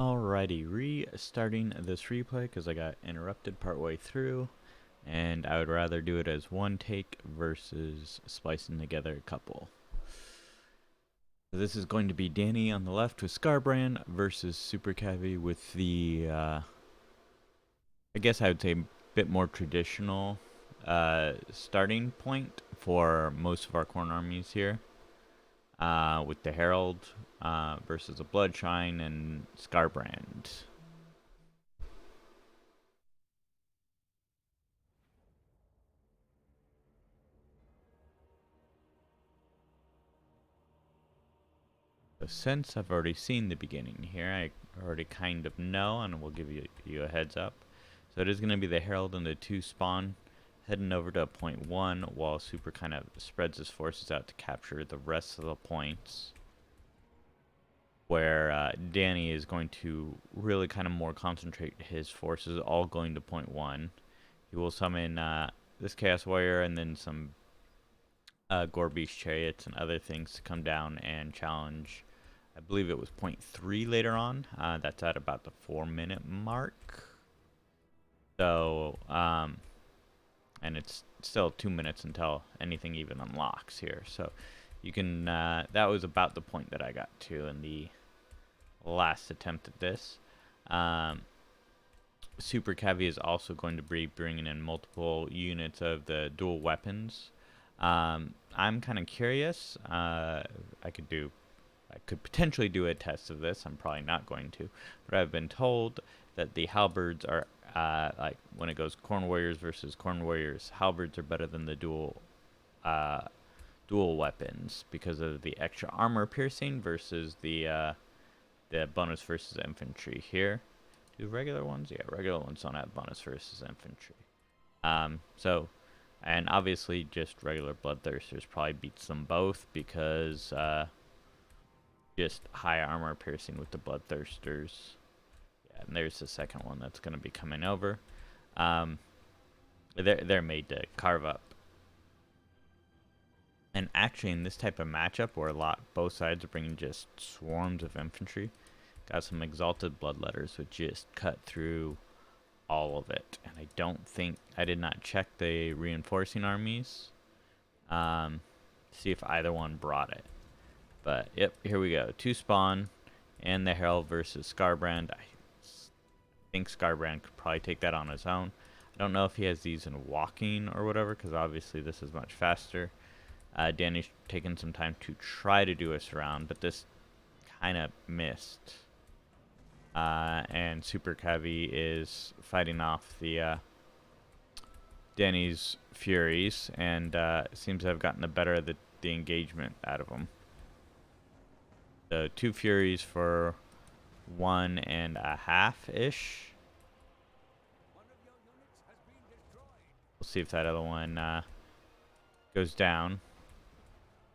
Alrighty, restarting this replay because I got interrupted partway through, and I would rather do it as one take versus splicing together a couple. So this is going to be Danny on the left with Scarbrand versus Super Cavi with the, I guess I would say, bit more traditional starting point for most of our corn armies here. With the Herald versus a Bloodshine and Scarbrand. So since I've already seen the beginning here, I already kind of know, and we'll give you a heads up. So it is going to be the Herald and the 2 spawn heading over to point 1 while Super kind of spreads his forces out to capture the rest of the points. Where Danny is going to really kind of more concentrate his forces all going to point 1. He will summon this Chaos Warrior and then some Gorbee's chariots and other things to come down and challenge. I believe it was point 3 later on. That's at about the 4-minute mark. So, and it's still 2 minutes until anything even unlocks here. So you can, that was about the point that I got to in the last attempt at this. Super Cavi is also going to be bringing in multiple units of the dual weapons. I'm kind of curious. I could potentially do a test of this. I'm probably not going to, but I've been told that the halberds are like when it goes corn warriors versus corn warriors, halberds are better than the dual weapons because of the extra armor piercing versus the bonus versus infantry here. Do regular ones? Yeah, regular ones don't have bonus versus infantry. So, and obviously just regular bloodthirsters probably beats them both because just high armor piercing with the bloodthirsters. Yeah, and there's the second one that's going to be coming over. They're made to carve up. And actually, in this type of matchup, where both sides are bringing just swarms of infantry, got some exalted bloodletters which just cut through all of it. And I did not check the reinforcing armies, see if either one brought it. But yep, here we go. 2 spawn and the Herald versus Scarbrand. I think Scarbrand could probably take that on his own. I don't know if he has these in walking or whatever, because obviously this is much faster. Danny's taken some time to try to do a surround, but this kind of missed. And Super Cavi is fighting off the Danny's Furies, and seems to have gotten the better of the engagement out of them. So 2 Furies for 1.5-ish. We'll see if that other one goes down.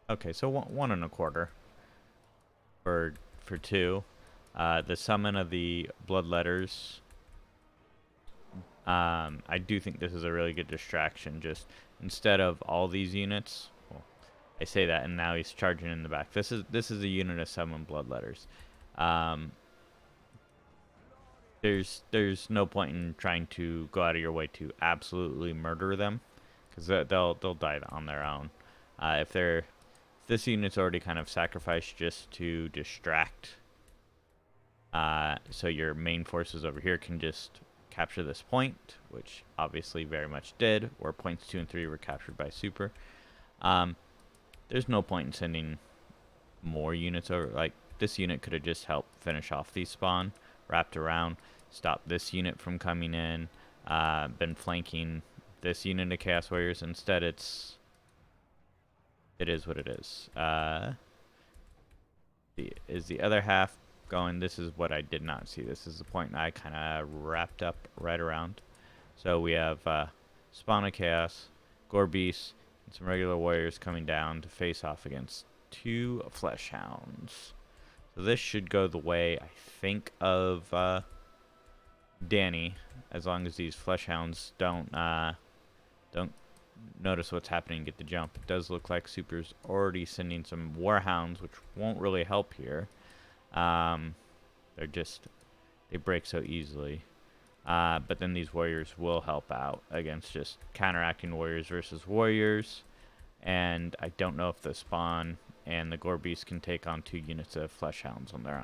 Okay, so 1.25 for 2. The summon of the bloodletters. I do think this is a really good distraction. Just instead of all these units, well, I say that, and now he's charging in the back. This is a unit of summon bloodletters. There's no point in trying to go out of your way to absolutely murder them, because they'll die on their own. If this unit's already kind of sacrificed just to distract, so your main forces over here can just capture this point, which obviously very much did, where points 2 and 3 were captured by Super. There's no point in sending more units over. Like, this unit could have just helped finish off the spawn, wrapped around, stopped this unit from coming in, been flanking this unit of Chaos Warriors. Instead, it is what it is. Is the other half going? This is what I did not see. This is the point I kind of wrapped up right around. So we have Spawn of Chaos, Gorbees, and some regular warriors coming down to face off against 2 Flesh Hounds. So this should go the way, I think, of Danny, as long as these Flesh Hounds don't notice what's happening and get the jump. It does look like Super's already sending some Warhounds, which won't really help here. They're just they break so easily. But then these warriors will help out against just counteracting warriors versus warriors. And I don't know if the spawn and the gore beast can take on 2 units of flesh hounds on their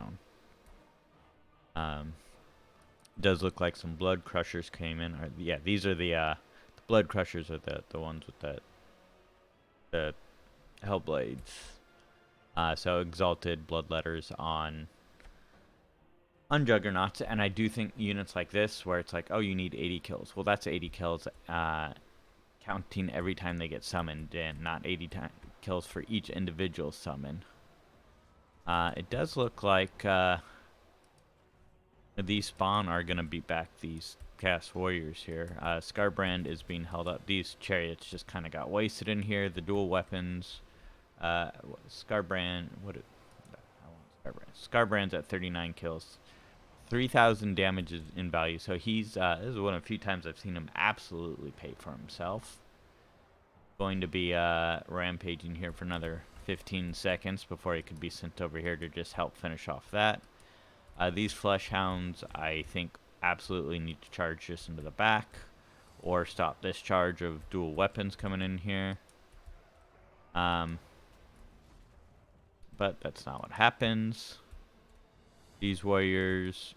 own. Does look like some blood crushers came in. Yeah, these are the blood crushers are the ones with the hellblades. So exalted bloodletters on juggernauts, and I do think units like this where it's like, oh, you need 80 kills. Well, that's 80 kills counting every time they get summoned, and not 80 kills for each individual summon. It does look like these spawn are going to beat back these cast warriors here. Scarbrand is being held up. These chariots just kind of got wasted in here. The dual weapons. Scarbrand. Scarbrand's at 39 kills. 3,000 damage in value. So he's, this is one of the few times I've seen him absolutely pay for himself. Going to be rampaging here for another 15 seconds before he could be sent over here to just help finish off that. These flesh hounds, I think, absolutely need to charge just into the back or stop this charge of dual weapons coming in here. But that's not what happens. These warriors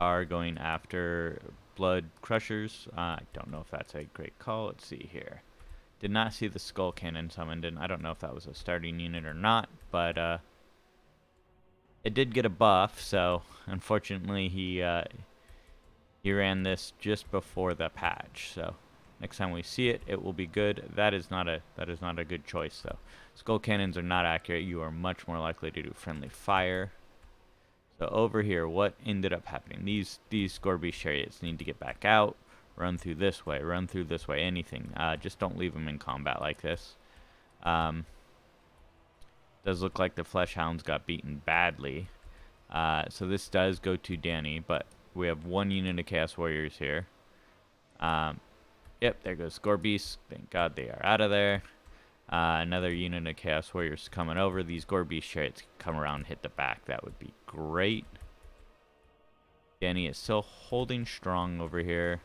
are going after blood crushers. I don't know if that's a great call. Let's see here. Did not see the skull cannon summoned, and I don't know if that was a starting unit or not, but it did get a buff, so unfortunately he ran this just before the patch. So next time we see it, it will be good. That is not a good choice though. Skull cannons are not accurate. You are much more likely to do friendly fire. So over here, what ended up happening? These Scorby chariots need to get back out, run through this way, anything. Just don't leave them in combat like this. Does look like the flesh hounds got beaten badly. So this does go to Danny, but we have 1 unit of Chaos Warriors here. Yep, there goes Gorbeast. Thank God they are out of there. Another unit of Chaos Warriors coming over. These Gorbeast chariots come around and hit the back. That would be great. Danny is still holding strong over here.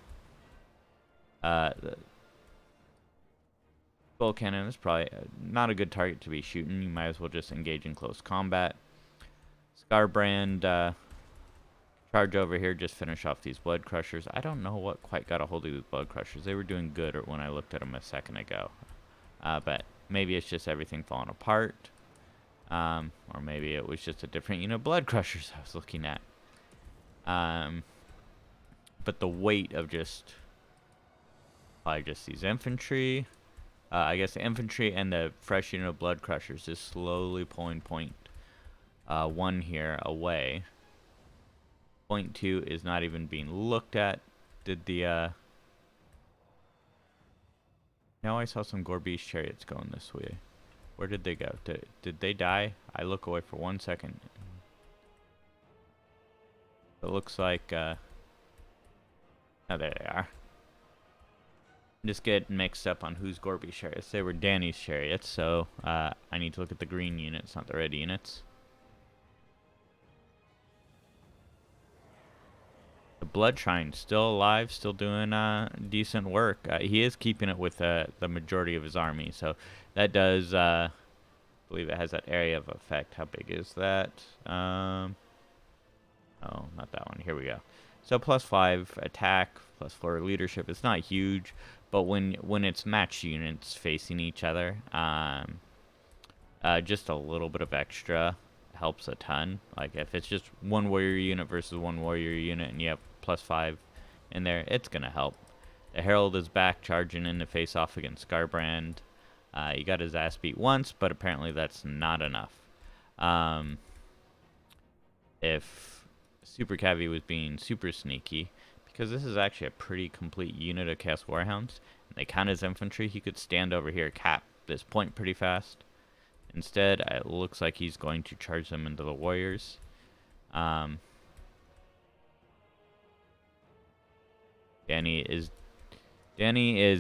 The skull cannon is probably not a good target to be shooting. You might as well just engage in close combat. Scarbrand charge over here, just finish off these blood crushers. I don't know what quite got a hold of these blood crushers. They were doing good when I looked at them a second ago. But maybe it's just everything falling apart. Or maybe it was just a different unit of blood crushers I was looking at. But the weight of probably just these infantry. I guess the infantry and the fresh unit of blood crushers is slowly pulling point 1 here away. Point 2 is not even being looked at. Did the now I saw some Gorbeast chariots going this way. Where did they go? Did they die? I look away for 1 second. It looks like oh, there they are. Just get mixed up on who's Gorbeast chariots. They were Danny's chariots, so I need to look at the green units, not the red units. The Blood Shrine still alive, still doing decent work. He is keeping it with the majority of his army, so that does, I believe it has that area of effect. How big is that? Oh, not that one. Here we go. So +5 attack, +4 leadership. It's not huge, but when it's matched units facing each other, just a little bit of extra helps a ton. Like if it's just 1 warrior unit versus 1 warrior unit and you have +5 in there, it's gonna help. The Herald is back charging in to face off against Scarbrand. He got his ass beat once, but apparently that's not enough. If Super Cavi was being super sneaky, because this is actually a pretty complete unit of Chaos Warhounds, and they count as infantry, he could stand over here, cap this point pretty fast. Instead, it looks like he's going to charge them into the warriors. Danny is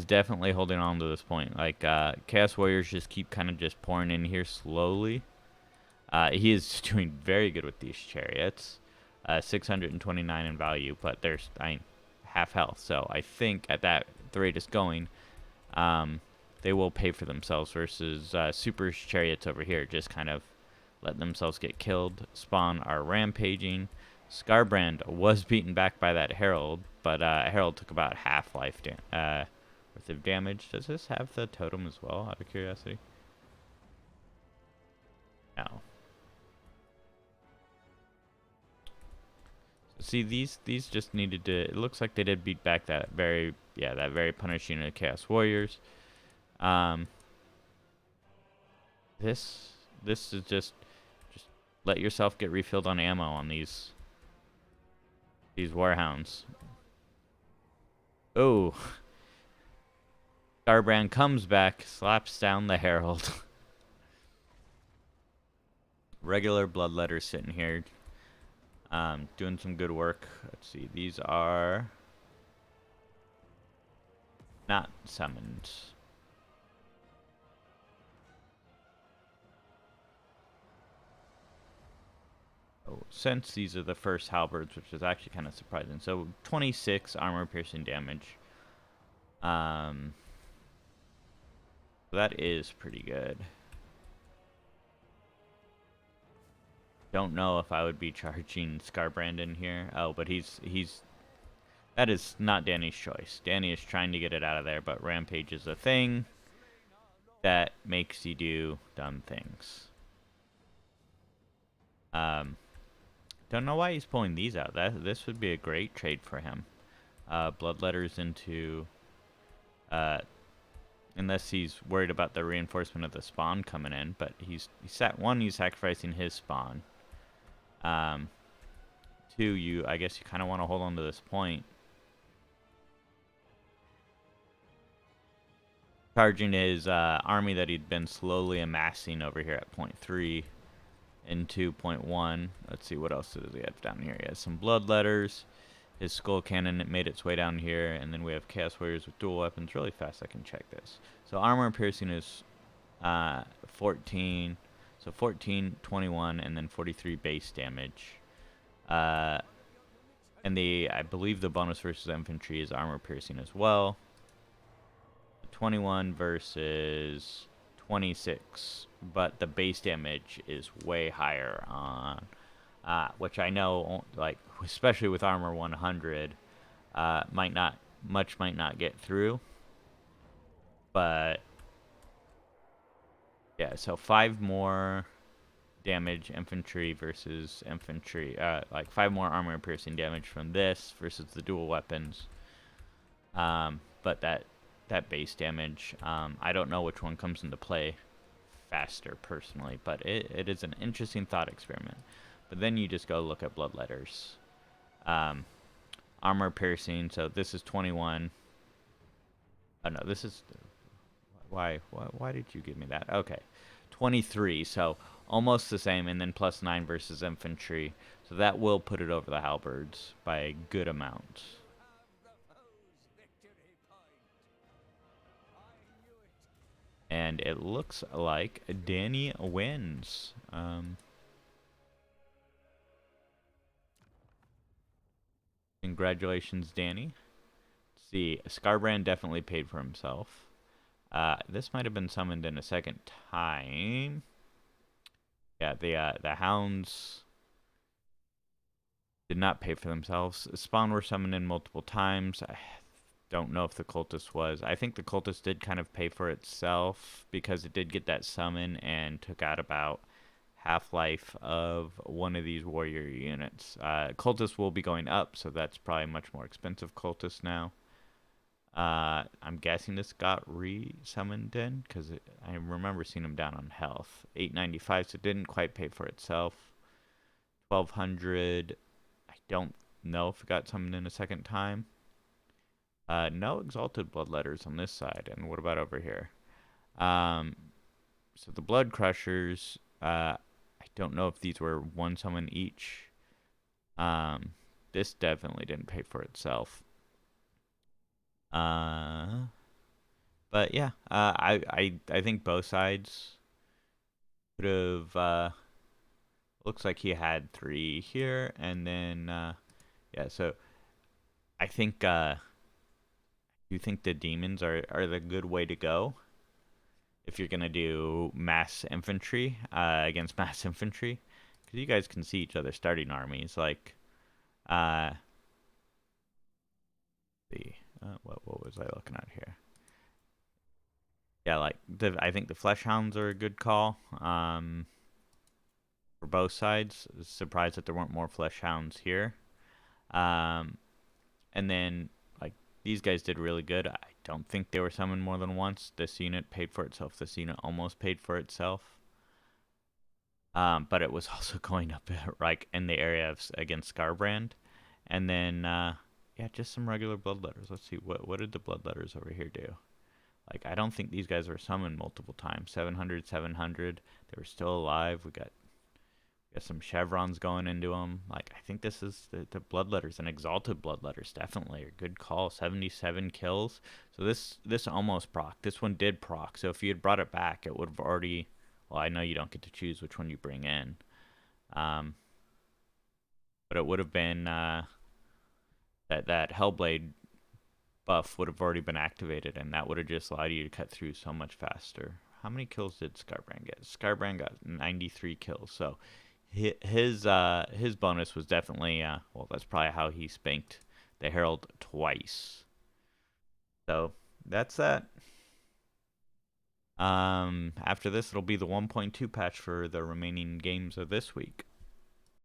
definitely holding on to this point. Like Chaos Warriors just keep kind of just pouring in here slowly. He is doing very good with these chariots. 629 in value, but there's half health. So I think at the rate it's going, they will pay for themselves versus Super's chariots over here just kind of let themselves get killed. Spawn are rampaging. Scarbrand was beaten back by that Herald, but Herald took about half life worth of damage. Does this have the totem as well, out of curiosity? No. See, these just needed to. It looks like they did beat back that very punishing unit of Chaos Warriors. This is just let yourself get refilled on ammo on these Warhounds. Oh, Starbrand comes back, slaps down the Herald. Regular Bloodletters sitting here, doing some good work. Let's see, these are not summoned. Oh, since these are the first halberds, which is actually kind of surprising. So 26 armor piercing damage. That is pretty good. Don't know if I would be charging Scarbrand in here. Oh, but he's that is not Danny's choice. Danny is trying to get it out of there, but Rampage is a thing that makes you do dumb things. Don't know why he's pulling these out. This would be a great trade for him. Bloodletters into unless he's worried about the reinforcement of the spawn coming in, but he's sacrificing his spawn. Two, I guess you kind of want to hold on to this point. Charging his army that he'd been slowly amassing over here at point 3 into point 1. Let's see, what else does he have down here? He has some Bloodletters. His Skull Cannon made its way down here, and then we have Chaos Warriors with dual weapons. Really fast, I can check this. So armor piercing is 14. So 14, 21, and then 43 base damage. And I believe the bonus versus infantry is armor piercing as well. 21 versus 26, but the base damage is way higher on, which I know, like, especially with armor 100, might not get through. But yeah, so 5 more damage infantry versus infantry, like 5 more armor piercing damage from this versus the dual weapons. But that base damage, I don't know which one comes into play faster personally, but it is an interesting thought experiment. But then you just go look at Bloodletters. Armor piercing, so this is 21. Oh no, this is why did you give me that? Okay. 23, so almost the same, and then plus 9 versus infantry. So that will put it over the halberds by a good amount. And it looks like Danny wins. Congratulations, Danny. Let's see, Scarbrand definitely paid for himself. This might have been summoned in a second time. Yeah, the hounds did not pay for themselves. Spawn were summoned in multiple times. I don't know if the cultist was. I think the cultist did kind of pay for itself because it did get that summon and took out about half-life of one of these warrior units. Cultist will be going up, so that's probably much more expensive cultist now. I'm guessing this got re-summoned in because I remember seeing him down on health. 895, so it didn't quite pay for itself. 1200, I don't know if it got summoned in a second time. No exalted Bloodletters on this side. And what about over here? So the Blood Crushers, I don't know if these were one summon each. This definitely didn't pay for itself. But yeah, I think both sides could have Looks like he had 3 here, and then yeah. So I think you think the demons are the good way to go if you're gonna do mass infantry against mass infantry, because you guys can see each other starting armies. Like, uh, the what was I looking at here? Yeah, like I think the flesh hounds are a good call. For both sides. Surprised that there weren't more flesh hounds here. Um, and then like these guys did really good. I don't think they were summoned more than once. This unit paid for itself. This unit almost paid for itself. But it was also going up like in the area against Scarbrand, and then yeah, just some regular bloodletters. Let's see what did the bloodletters over here do. Like I don't think these guys were summoned multiple times. 700, 700. They were still alive. We got some chevrons going into them. Like I think this is the bloodletters and exalted bloodletters definitely a good call. 77 kills. So this almost proc. This one did proc. So if you had brought it back, it would have already. Well, I know you don't get to choose which one you bring in, um, but it would have been that Hellblade buff would have already been activated, and that would have just allowed you to cut through so much faster. How many kills did Scarbrand get? Scarbrand got 93 kills. So his bonus was definitely well. That's probably how he spanked the Herald twice. So that's that. After this, it'll be the 1.2 patch for the remaining games of this week.